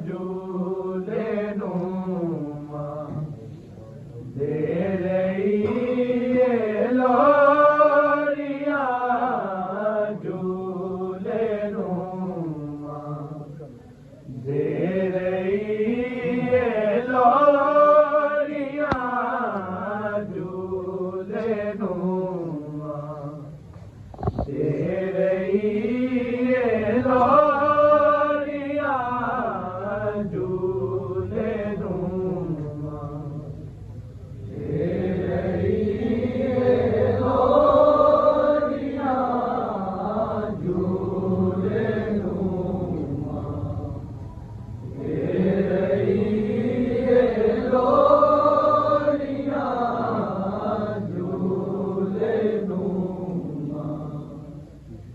झूले नुमा दे रही है लोरिया झूले नुमा दे रही है लोरिया झूले नुमा दे रही है लोरिया झूले नुमा दे रही है लोरिया झूले नुमा दे रही है लोरिया झूले नुमा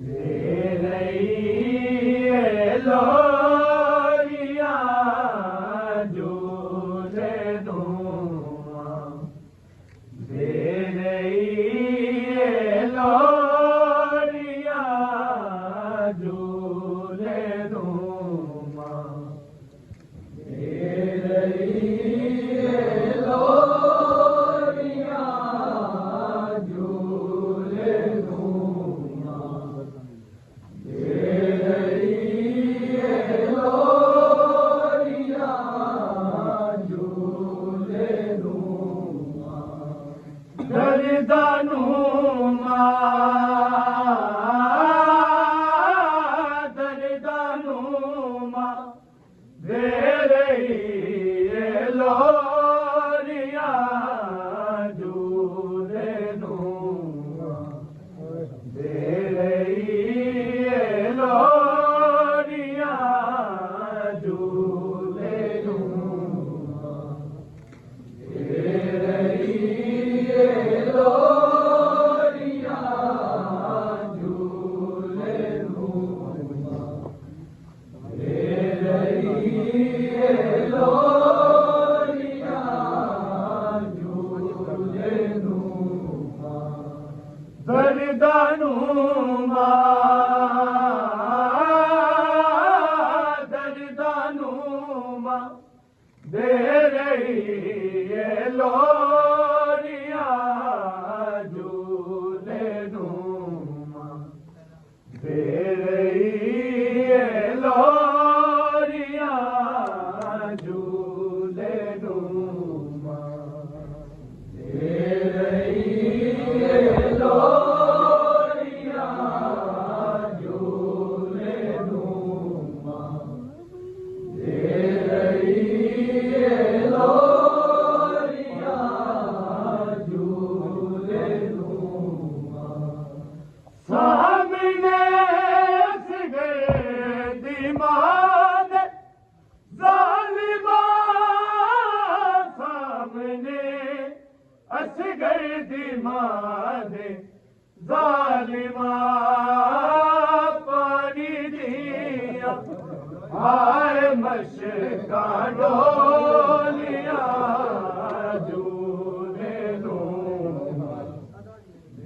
दे रही है लोरिया झूले नुमा दे रही है लोरिया झूले नुमा दे रही है लोरिया झूले नुमा दे रही है लोरिया झूले नुमा दर्दानुमा दर्दानुमा दे रही है लोरिया झूले नुमा दे रही है लोरिया झूले नुमा दे रही है लोरिया झूले नुमा दे रही है लोरिया झूले नुमा दर्दानुमा दर्दानुमा दे रही है लोरिया झूले नुमा दे रही है लोरिया झूले नुमा दे रही है लोरिया झूले नुमा दे रही है लोरिया झूले नुमा सामने असगर दिमाग जालिमा सामने असगर दिमाग जालिमा पानी दिया हाय मशका डोलिया झूले नुमा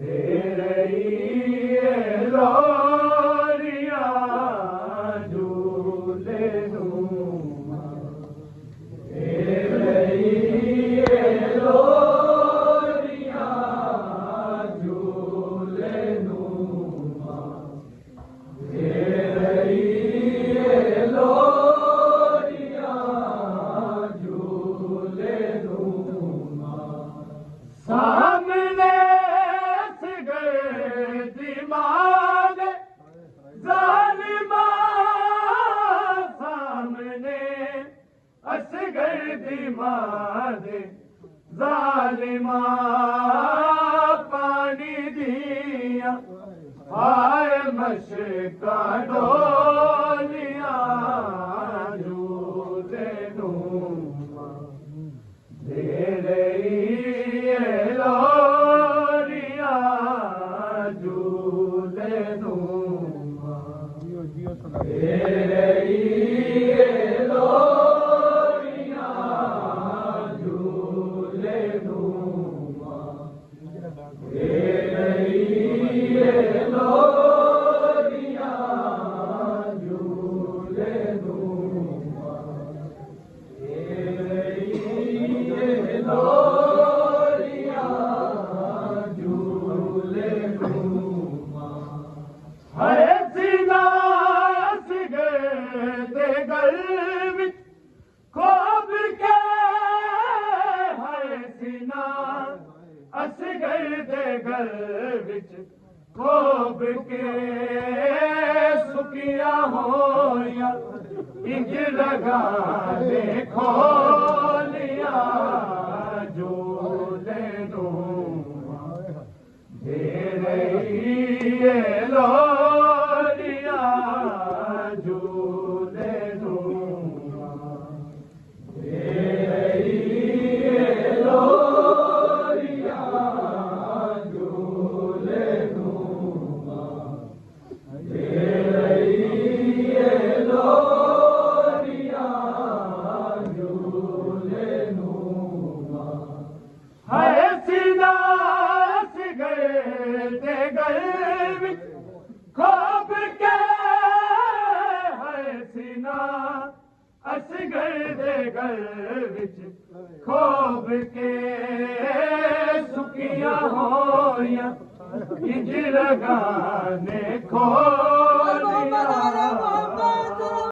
दे रही है लोरिया झूले नुमा दे रही है लोरिया झूले नुमा दे रही है लोरिया झूले नुमा सामने असगर दिमाग जालिमा सामने असगर दिमाग जालिमा पानी दिया हाय मशका डोलिया झूले नुमा दे रही है लोरिया झूले नुमा दे रही है लोरिया झूले नुमा दे रही है लोरिया झूले नुमा लगाने खो लिया झूले दूंगा दे रही है लोरिया झूले दूंगा दे रही है लोरिया झूले दूंगा दे रही है लोरिया झूले दूंगा है सीधा गए ते गए खोब के है सीना अस गए दे गए खोब के सुखिया होया इंज लगाने खो